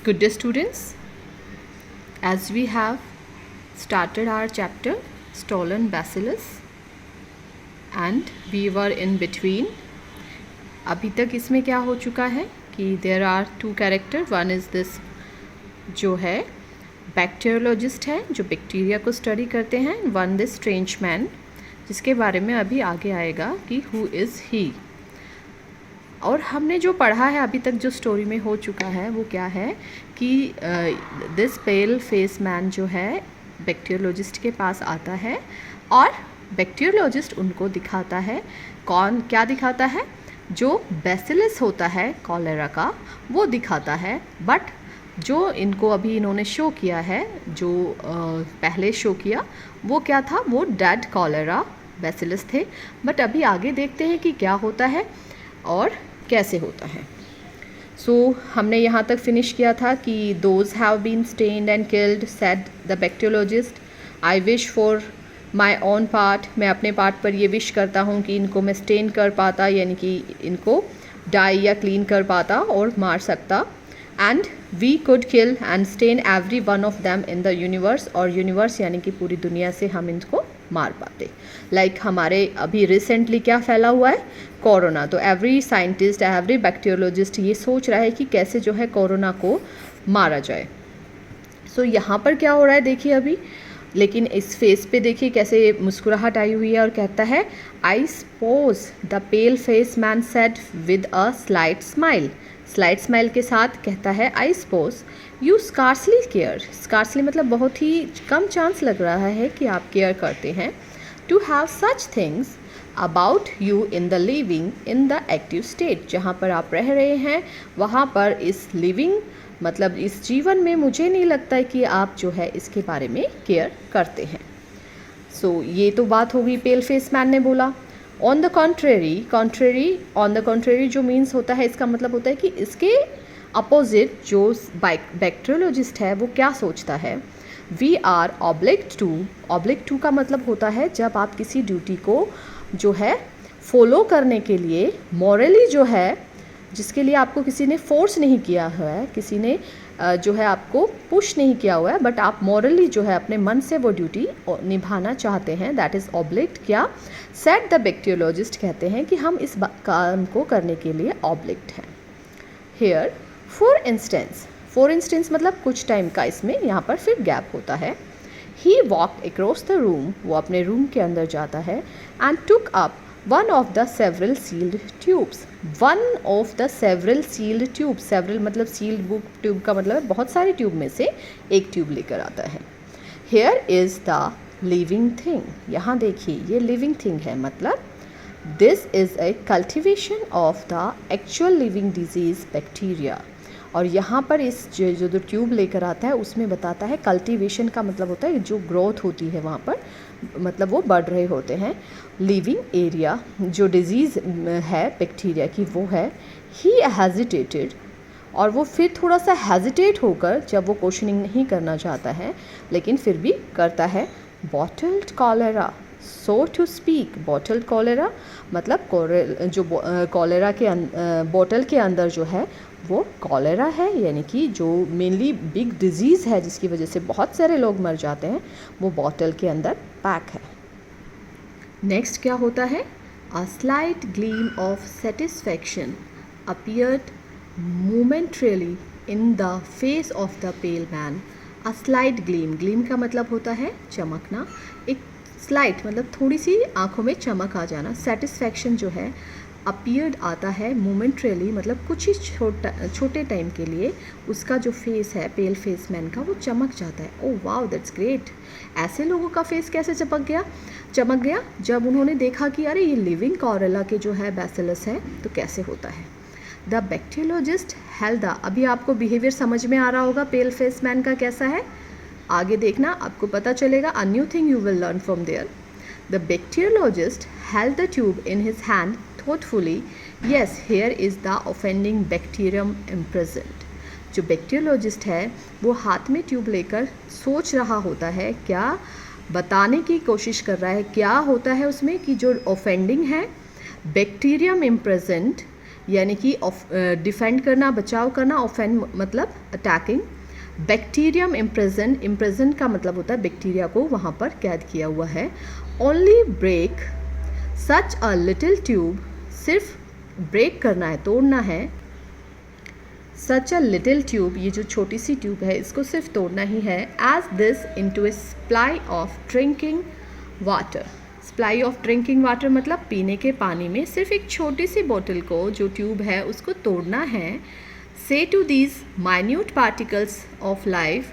Good day, students. As we have started our chapter Stolen Bacillus and we were in between. अभी तक इसमें क्या हो चुका है कि there are two characters. One is this जो है बैक्टीरियोलॉजिस्ट है जो बैक्टीरिया को स्टडी करते हैं. वन दिस स्ट्रेंज मैन जिसके बारे में अभी आगे आएगा कि हु इज़ ही. और हमने जो पढ़ा है अभी तक जो स्टोरी में हो चुका है वो क्या है कि दिस पेल फेस मैन जो है बैक्टीरियोलॉजिस्ट के पास आता है और बैक्टीरियोलॉजिस्ट उनको दिखाता है. कौन क्या दिखाता है? जो बैसिलस होता है कॉलेरा का वो दिखाता है. बट जो इनको अभी इन्होंने शो किया है जो पहले शो किया वो क्या था? वो डेड कॉलेरा बैसिलस थे. बट अभी आगे देखते हैं कि क्या होता है और कैसे होता है. सो हमने यहाँ तक फिनिश किया था कि those have been stained and killed said the bacteriologist. I wish for my own part. मैं अपने पार्ट पर ये विश करता हूँ कि इनको मैं स्टेन कर पाता यानी कि इनको डाई या क्लीन कर पाता और मार सकता. And we could kill and stain every one of them in the universe. और यूनिवर्स यानी कि पूरी दुनिया से हम इनको मार पाते. लाइक हमारे अभी रिसेंटली क्या फैला हुआ है? कोरोना. तो एवरी साइंटिस्ट एवरी बैक्टीरियोलॉजिस्ट ये सोच रहा है कि कैसे जो है कोरोना को मारा जाए. सो यहाँ पर क्या हो रहा है देखिए अभी. लेकिन इस फेस पे देखिए कैसे मुस्कुराहट आई हुई है और कहता है I suppose the pale face man said with a slight smile. Slight smile के साथ कहता है I suppose you scarcely care. Scarcely मतलब बहुत ही कम चांस लग रहा है कि आप केयर करते हैं. To have such things about you in the living in the active state. जहाँ पर आप रह रहे हैं वहाँ पर इस लिविंग मतलब इस जीवन में मुझे नहीं लगता है कि आप जो है इसके बारे में केयर करते हैं. सो ये तो बात होगी पेल फेस मैन ने बोला. On the contrary on the contrary जो मीन्स होता है इसका मतलब होता है कि इसके अपोजिट जो बैक्टीरियोलॉजिस्ट है वो क्या सोचता है. वी आर ऑब्लिक्ट टू का मतलब होता है जब आप किसी ड्यूटी को जो है फॉलो करने के लिए मॉरली जो है जिसके लिए आपको किसी ने फोर्स नहीं किया हुआ है, किसी ने जो है आपको पुश नहीं किया हुआ है, बट आप मॉरली जो है अपने मन से वो ड्यूटी निभाना चाहते हैं. That is obliged. क्या सेड द बैक्टीरियोलॉजिस्ट कहते हैं कि हम इस काम को करने के लिए ऑब्लिक्ट हैं. हेयर फॉर इंस्टेंस मतलब कुछ टाइम का इसमें यहाँ पर फिर गैप होता है. He walk across the room. वो अपने रूम के अंदर जाता है. And took up one of the several sealed tubes. Several मतलब सील्ड बुक ट्यूब का मतलब है बहुत सारे ट्यूब में से एक ट्यूब लेकर आता है. Here is the living thing. यहाँ देखिए ये लिविंग थिंग है मतलब this is a cultivation of the actual living disease bacteria. और यहाँ पर इस जो ट्यूब लेकर आता है उसमें बताता है कल्टीवेशन का मतलब होता है जो ग्रोथ होती है वहाँ पर मतलब वो बढ़ रहे होते हैं. लिविंग एरिया जो डिजीज़ है बैक्टीरिया की वो है. ही हेजिटेटेड और वो फिर थोड़ा सा हेजिटेट होकर जब वो क्वेश्चनिंग नहीं करना चाहता है लेकिन फिर भी करता है. Bottled cholera so to speak. Bottled cholera मतलब जो कॉलेरा के बॉटल के अंदर जो है वो कॉलेरा है यानी कि जो मेनली बिग डिजीज़ है जिसकी वजह से बहुत सारे लोग मर जाते हैं वो बॉटल के अंदर पैक है. नेक्स्ट क्या होता है? A slight gleam of satisfaction appeared momentarily in the face of the pale man. A slight gleam का मतलब होता है चमकना. एक स्लाइट मतलब थोड़ी सी आँखों में चमक आ जाना. सेटिस्फैक्शन जो है अपीयर्ड आता है मोमेंटरीली मतलब कुछ ही छोटे टाइम के लिए उसका जो फेस है पेल फेस मैन का वो चमक जाता है. Oh wow that's great. ऐसे लोगों का फेस कैसे चमक गया जब उन्होंने देखा कि अरे ये लिविंग कॉरेला के जो है बैसिलस है तो कैसे होता है. The bacteriologist held the. अभी आपको बिहेवियर समझ में आ रहा होगा पेल फेस मैन का कैसा है. आगे देखना आपको पता चलेगा. A new thing you will learn from there. The bacteriologist held the tube in his hand thoughtfully. Yes, here is the offending bacterium imprisoned. जो बैक्टीरियोलॉजिस्ट है वो हाथ में ट्यूब लेकर सोच रहा होता है क्या बताने की कोशिश कर रहा है. क्या होता है उसमें कि जो ऑफेंडिंग है बैक्टीरियम इम्प्रेजेंट यानी कि डिफेंड करना, बचाव करना, ऑफेंड मतलब अटैकिंग। बैक्टीरियम इम्प्रेजेंट, इम्प्रेजेंट का मतलब होता है बैक्टीरिया को वहाँ पर कैद किया हुआ है। Only break such a little tube, सिर्फ ब्रेक करना है, तोड़ना है। सच अ लिटिल ट्यूब, ये जो छोटी सी ट्यूब है इसको सिर्फ तोड़ना ही है। As this into a supply of drinking water, supply of drinking water मतलब पीने के पानी में सिर्फ एक छोटी सी बोतल को, जो ट्यूब है उसको तोड़ना है। Say to these minute particles of life,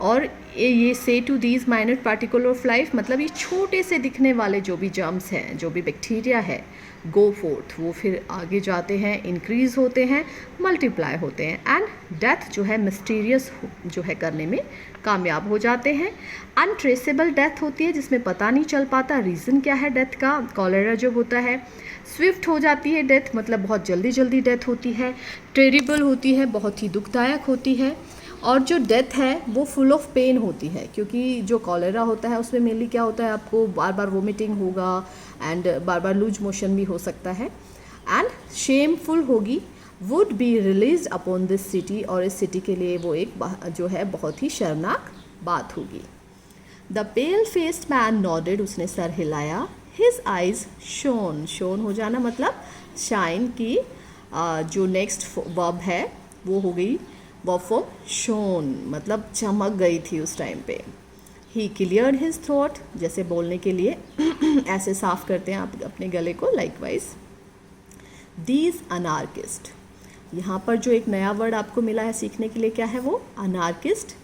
और ये say to these minute particle of life मतलब ये छोटे से दिखने वाले जो भी जर्म्स हैं, जो भी बैक्टीरिया है, गो फोर्थ, वो फिर आगे जाते हैं, इंक्रीज होते हैं, मल्टीप्लाई होते हैं, एंड डेथ जो है मिस्टीरियस जो है करने में कामयाब हो जाते हैं। अनट्रेसेबल डेथ होती है जिसमें पता नहीं चल पाता रीज़न क्या है डेथ का। कॉलेरा जब होता है स्विफ्ट हो जाती है डेथ, मतलब बहुत जल्दी जल्दी डेथ होती है। टेरिबल होती है, बहुत ही दुखदायक होती है। और जो डेथ है वो फुल ऑफ पेन होती है, क्योंकि जो कॉलेरा होता है उसमें मेनली क्या होता है, आपको बार बार वोमिटिंग होगा एंड बार बार लूज मोशन भी हो सकता है। एंड शेमफुल होगी, would be release upon this city, और इस सिटी के लिए वो एक जो है बहुत ही शर्मनाक बात होगी। The pale faced man nodded, उसने सर हिलाया। हिज आइज शोन, शोन हो जाना मतलब शाइन की जो नेक्स्ट वर्ब है वो हो गई वर्ब फॉर्म शोन, मतलब चमक गई थी उस टाइम पे। ही क्लियर्ड हिज थ्रोट, जैसे बोलने के लिए ऐसे साफ करते हैं आप अपने गले को, लाइकवाइज। दीज अनार्किस्ट, यहाँ पर जो एक नया वर्ड आपको मिला है सीखने के लिए, क्या है वो, अनार्किस्ट,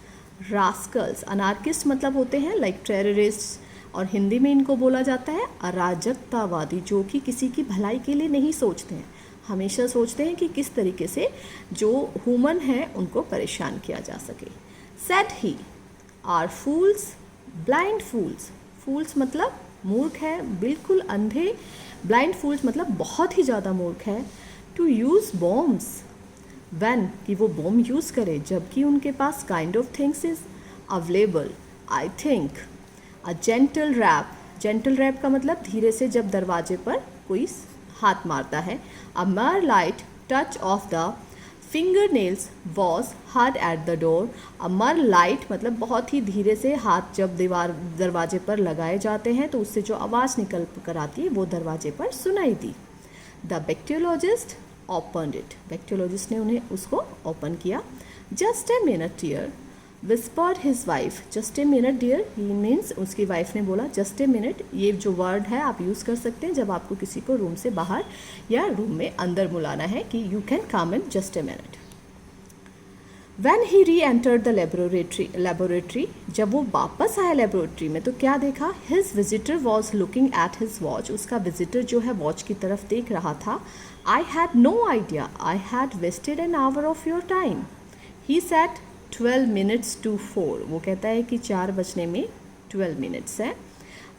रास्कल्स। अनार्किस्ट मतलब होते हैं लाइक टेररिस्ट, और हिंदी में इनको बोला जाता है अराजकतावादी, जो कि किसी की भलाई के लिए नहीं सोचते हैं, हमेशा सोचते हैं कि किस तरीके से जो ह्यूमन है उनको परेशान किया जा सके। Said he are fools blind fools, fools मतलब मूर्ख है, बिल्कुल अंधे, ब्लाइंड फूल्स मतलब बहुत ही ज़्यादा मूर्ख है। टू यूज़ बॉम्ब्स व्हेन, कि वो बॉम्ब यूज़ करे जबकि उनके पास kind of things is available. I think a gentle rap, gentle rap का मतलब धीरे से जब दरवाजे पर कोई हाथ मारता है। अ mere light touch of the fingernails was heard at the door। A mere light मतलब बहुत ही धीरे से हाथ जब दरवाजे पर लगाए जाते हैं तो उससे जो आवाज़ निकल कर आती है वो दरवाजे पर सुनाई दी। The bacteriologist opened it, bacteriologist ने उन्हें उसको ओपन किया। Just a minute dear whispered his wife, just a minute dear he means उसकी वाइफ ने बोला जस्ट ए मिनट, ये जो वर्ड है आप यूज़ कर सकते हैं जब आपको किसी को रूम से बाहर या रूम में अंदर बुलाना है कि you can come in just a minute. When he re-entered the laboratory, जब वो वापस आया लेबोरेटरी में तो क्या देखा, his visitor was looking at his watch, उसका विजिटर जो है वॉच की तरफ देख रहा था। I had no idea I had wasted an hour of your time, he said 12 minutes to 4, वो कहता है कि 4 बजने में 12 मिनट्स है।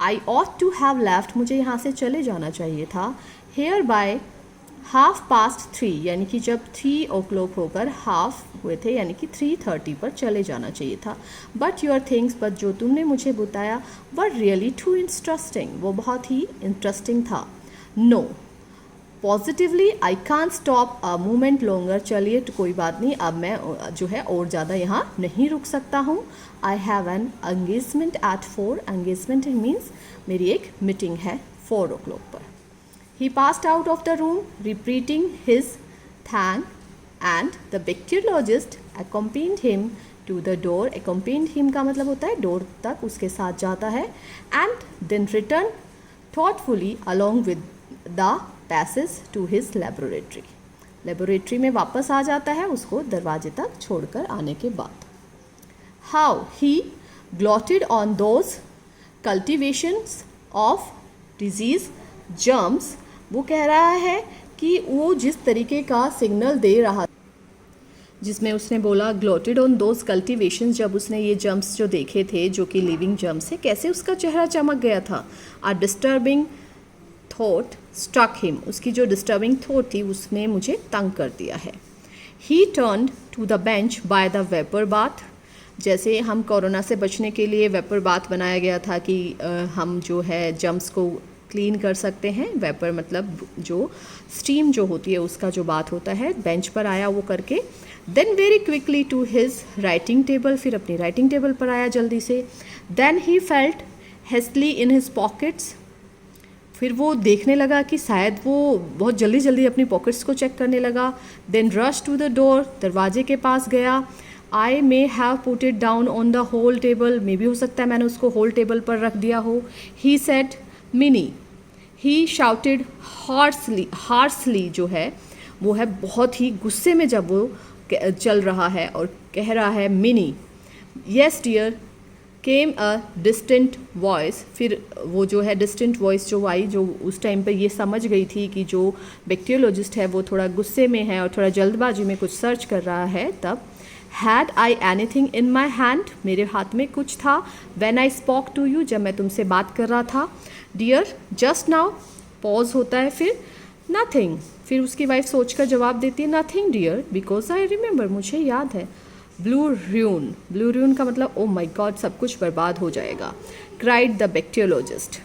I ought to have left, मुझे यहाँ से चले जाना चाहिए था। Here by 3:30, यानी कि जब 3 o'clock होकर हाफ हुए थे यानी कि 3:30 पर चले जाना चाहिए था। But your things, but जो तुमने मुझे बताया were really too interesting, वो बहुत ही इंटरेस्टिंग था। No, positively I can't stop a moment longer, चलिए तो कोई बात नहीं, अब मैं जो है और ज़्यादा यहाँ नहीं रुक सकता हूँ। I have an engagement at 4, engagement means मेरी एक मीटिंग है 4 o'clock पर। He passed out of the room repeating his thank and the bacteriologist accompanied him to the door, accompanied him का मतलब होता है डोर तक उसके साथ जाता है, and then return thoughtfully along with the passage to his laboratory, laboratory में वापस आ जाता है उसको दरवाजे तक छोड़कर आने के बाद। How he glotted on those cultivations of disease germs, वो कह रहा है कि वो जिस तरीके का सिग्नल दे रहा, जिसमें उसने बोला ग्लोटेड ऑन दोज कल्टिवेशन, जब उसने ये जर्म्स जो देखे थे जो कि लिविंग जर्म्स है, कैसे उसका चेहरा चमक गया था। आ डिस्टर्बिंग थॉट स्ट्रक हिम, उसकी जो डिस्टर्बिंग थॉट थी उसने मुझे तंग कर दिया है। He turned to the bench by the vapour bath, जैसे हम कोरोना से बचने के लिए वेपर बाथ बनाया गया था कि हम जो है जर्म्स को क्लीन कर सकते हैं। वेपर मतलब जो स्टीम जो होती है उसका जो बात होता है। बेंच पर आया वो करके, then very quickly to his writing table, फिर अपनी राइटिंग टेबल पर आया जल्दी से। Then he felt hastily in his pockets, फिर वो देखने लगा कि शायद वो बहुत जल्दी जल्दी अपनी पॉकेट्स को चेक करने लगा। Then rush to the door, दरवाजे के पास गया। I may have put it down on the whole table, may भी हो सकता है मैंने उसको होल टेबल पर रख दिया हो। He said Minnie, he shouted hoarsely जो है वो है बहुत ही गुस्से में जब वो चल रहा है और कह रहा है Minnie. Yes dear came a distant voice, फिर वो जो है डिस्टेंट वॉइस जो आई, जो उस टाइम पे ये समझ गई थी कि जो बैक्टीरियोलॉजिस्ट है वो थोड़ा गुस्से में है और थोड़ा जल्दबाजी में कुछ सर्च कर रहा है। तब had I anything in my hand, मेरे हाथ में कुछ था। When I spoke to you, जब मैं तुमसे बात कर रहा था। डियर जस्ट नाउ, पॉज होता है, फिर नथिंग, फिर उसकी वाइफ सोचकर जवाब देती है nothing dear because I remember, मुझे याद है। ब्लू र्यून, ब्लू र्यून का मतलब ओ माई गॉड सब कुछ बर्बाद हो जाएगा। Cried the bacteriologist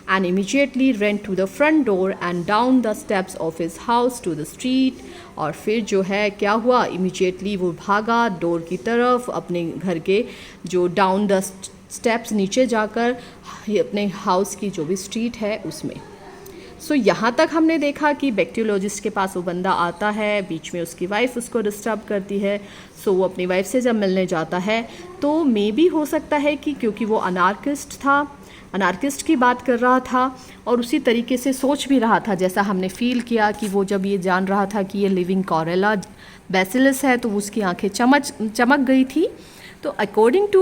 and immediately ran to the front door and down the steps of his house to the street। और फिर जो है क्या हुआ, immediately वो भागा डोर की तरफ, अपने घर के जो डाउन द स्टेप्स नीचे जाकर अपने हाउस की जो भी स्ट्रीट है उसमें। सो यहाँ तक हमने देखा कि बैक्टीरियोलॉजिस्ट के पास वो बंदा आता है, बीच में उसकी वाइफ उसको डिस्टर्ब करती है। सो वो अपनी वाइफ से जब मिलने जाता है तो मे भी हो सकता है कि क्योंकि वो अनार्किस्ट था, अनार्किस्ट की बात कर रहा था और उसी तरीके से सोच भी रहा था, जैसा हमने फील किया कि वो जब ये जान रहा था कि ये लिविंग कॉरेला बैसिलस है तो उसकी आंखें चमक गई थी। तो अकॉर्डिंग टू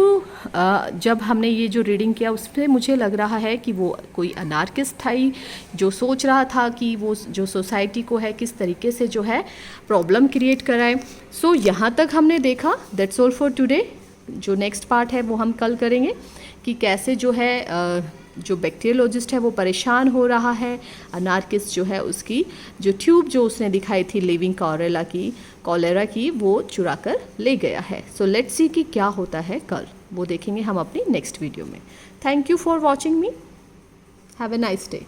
जब हमने ये जो रीडिंग किया उसमें मुझे लग रहा है कि वो कोई अनार्किस्ट था ही, जो सोच रहा था कि वो जो सोसाइटी को है किस तरीके से जो है प्रॉब्लम क्रिएट कराए। सो यहाँ तक हमने देखा। That's all for today. जो नेक्स्ट पार्ट है वो हम कल करेंगे कि कैसे जो है जो बैक्टीरियोलॉजिस्ट है वो परेशान हो रहा है, अनार्किस्ट जो है उसकी जो ट्यूब जो उसने दिखाई थी लिविंग कॉलेरा की वो चुरा कर ले गया है। सो लेट्स सी कि क्या होता है कल, वो देखेंगे हम अपनी नेक्स्ट वीडियो में। Thank you for watching me, have a nice day.